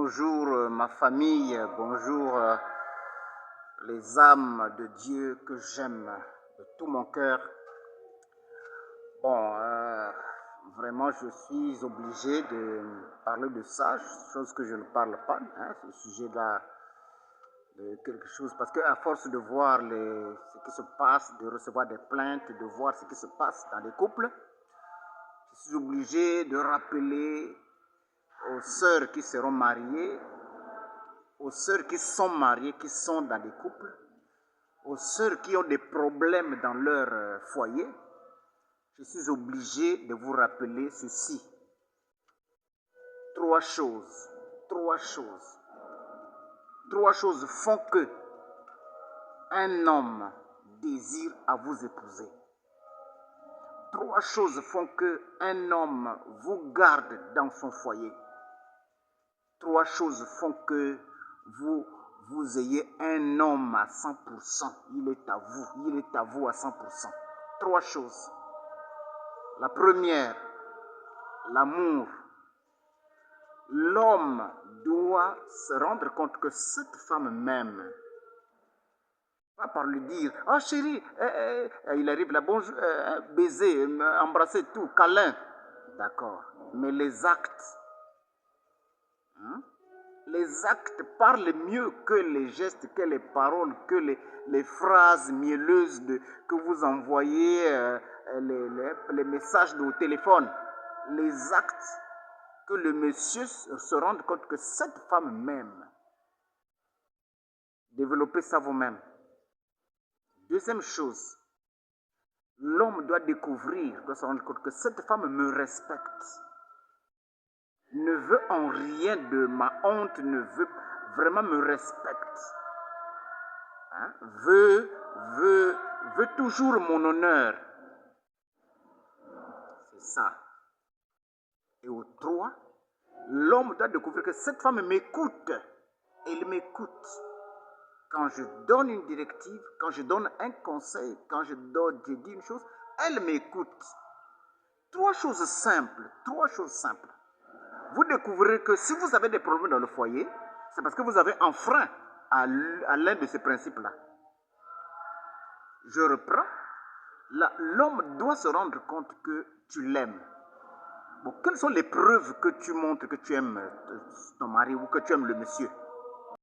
Bonjour ma famille, bonjour les âmes de Dieu que j'aime de tout mon cœur. Bon, vraiment je suis obligé de parler de ça, chose que je ne parle pas, hein, ce sujet-là de quelque chose, parce qu'à force de voir ce qui se passe, de recevoir des plaintes, de voir ce qui se passe dans les couples, je suis obligé de rappeler aux sœurs qui seront mariées, aux sœurs qui sont mariées, qui sont dans des couples, aux sœurs qui ont des problèmes dans leur foyer, je suis obligé de vous rappeler ceci. Trois choses font que un homme désire à vous épouser. Trois choses font que un homme vous garde dans son foyer. Trois choses font que vous ayez un homme à 100%. Il est à vous à 100%. Trois choses. La première, l'amour. L'homme doit se rendre compte que cette femme m'aime. Pas par lui dire, ah chérie, il arrive là, bonjour, baiser, embrasser, tout, câlin. D'accord. Mais les actes, les actes parlent mieux que les gestes, que les paroles, que les phrases mielleuses que vous envoyez, les messages au téléphone. Les actes, que le monsieur se rende compte que cette femme m'aime. Développez ça vous-même. Deuxième chose, l'homme doit se rendre compte que cette femme me respecte. Ne veut en rien de ma honte, ne veut vraiment me respecte. Hein? Veut toujours mon honneur. C'est ça. Et au trois, l'homme doit découvrir que cette femme m'écoute. Elle m'écoute. Quand je donne une directive, quand je donne un conseil, quand je dis une chose, elle m'écoute. Trois choses simples. Vous découvrirez que si vous avez des problèmes dans le foyer, c'est parce que vous avez enfreint à l'un de ces principes-là. Je reprends. L'homme doit se rendre compte que tu l'aimes. Bon, quelles sont les preuves que tu montres que tu aimes ton mari ou que tu aimes le monsieur?